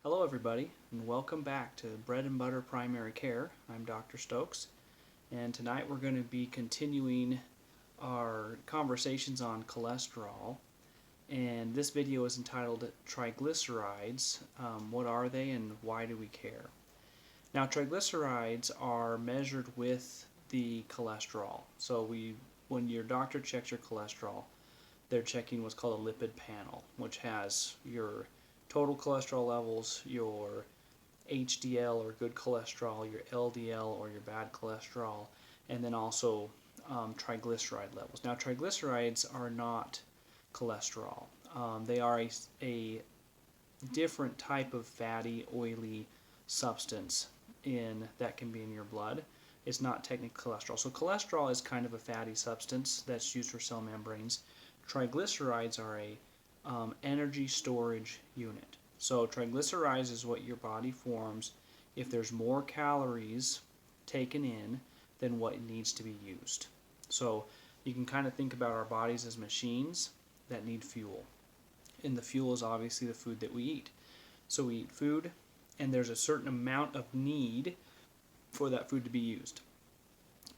Hello everybody, and welcome back to Bread and Butter Primary Care. I'm Dr. Stokes, and tonight we're going to be continuing our conversations on cholesterol. And this video is entitled Triglycerides. What are they and why do we care? Now, triglycerides are measured with the cholesterol. So when your doctor checks your cholesterol, they're checking what's called a lipid panel, which has your total cholesterol levels, your HDL or good cholesterol, your LDL or your bad cholesterol, and then also triglyceride levels. Now, triglycerides are not cholesterol. They are a different type of fatty, oily substance that can be in your blood. It's not technically cholesterol. So cholesterol is kind of a fatty substance that's used for cell membranes. Triglycerides are a energy storage unit. So triglycerides is what your body forms if there's more calories taken in than what needs to be used. So you can kind of think about our bodies as machines that need fuel. And the fuel is obviously the food that we eat. So we eat food, and there's a certain amount of need for that food to be used.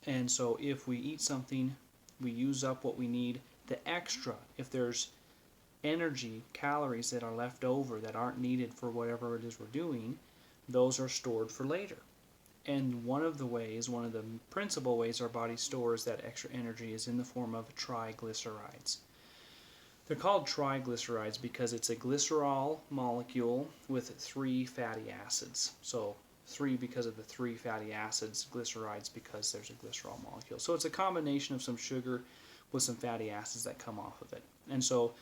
And so if we eat something, we use up what we need. The extra, if there's energy, calories that are left over that aren't needed for whatever it is we're doing, those are stored for later. And one of the principal ways our body stores that extra energy is in the form of triglycerides. They're called triglycerides because it's a glycerol molecule with 3 fatty acids. So 3 because of the 3 fatty acids, glycerides because there's a glycerol molecule. So it's a combination of some sugar with some fatty acids that come off of it. And so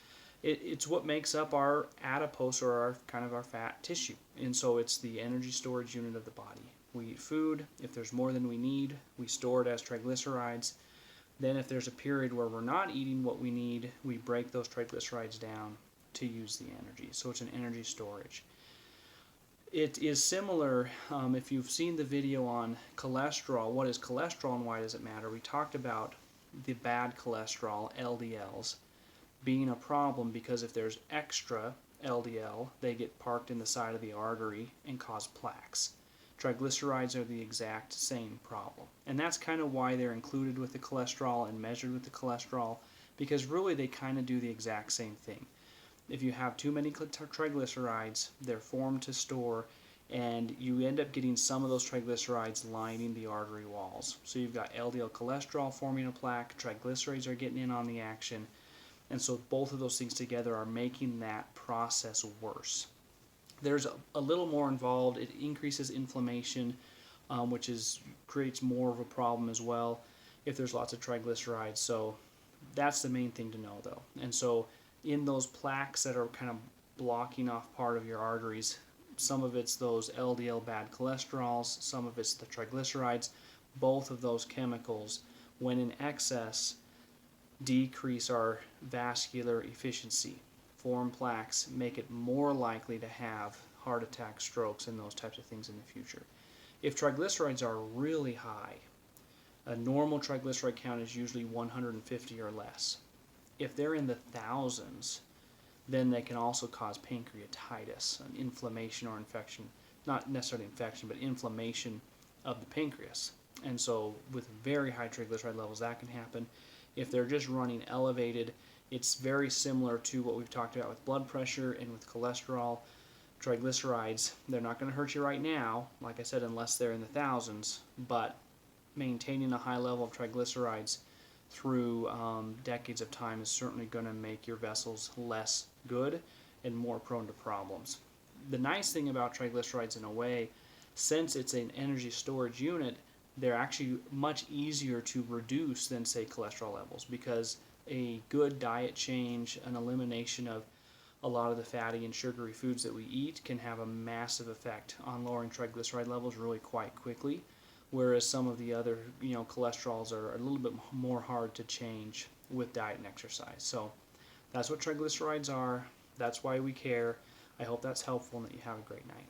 it's what makes up our adipose, or our fat tissue. And so it's the energy storage unit of the body. We eat food. If there's more than we need, we store it as triglycerides. Then if there's a period where we're not eating what we need, we break those triglycerides down to use the energy. So it's an energy storage. It is similar, if you've seen the video on cholesterol, what is cholesterol and why does it matter? We talked about the bad cholesterol, LDLs, being a problem because if there's extra LDL, they get parked in the side of the artery and cause plaques. Triglycerides are the exact same problem. And that's kind of why they're included with the cholesterol and measured with the cholesterol, because really they kind of do the exact same thing. If you have too many triglycerides, they're formed to store, and you end up getting some of those triglycerides lining the artery walls. So you've got LDL cholesterol forming a plaque, triglycerides are getting in on the action, and so both of those things together are making that process worse. There's a little more involved. It increases inflammation, which creates more of a problem as well if there's lots of triglycerides. So that's the main thing to know, though. And so in those plaques that are kind of blocking off part of your arteries, some of it's those LDL bad cholesterols, some of it's the triglycerides. Both of those chemicals, when in excess, decrease our vascular efficiency, form plaques, make it more likely to have heart attacks, strokes, and those types of things in the future. If triglycerides are really high, a normal triglyceride count is usually 150 or less. If they're in the thousands, then they can also cause pancreatitis, an inflammation or infection, not necessarily infection, but inflammation of the pancreas. And so with very high triglyceride levels, that can happen. If they're just running elevated, it's very similar to what we've talked about with blood pressure and with cholesterol. Triglycerides, they're not going to hurt you right now, like I said, unless they're in the thousands, but maintaining a high level of triglycerides through decades of time is certainly going to make your vessels less good and more prone to problems. The nice thing about triglycerides, in a way, since it's an energy storage unit, they're actually much easier to reduce than, say, cholesterol levels, because a good diet change, an elimination of a lot of the fatty and sugary foods that we eat, can have a massive effect on lowering triglyceride levels really quite quickly, whereas some of the other cholesterols are a little bit more hard to change with diet and exercise. So that's what triglycerides are. That's why we care. I hope that's helpful and that you have a great night.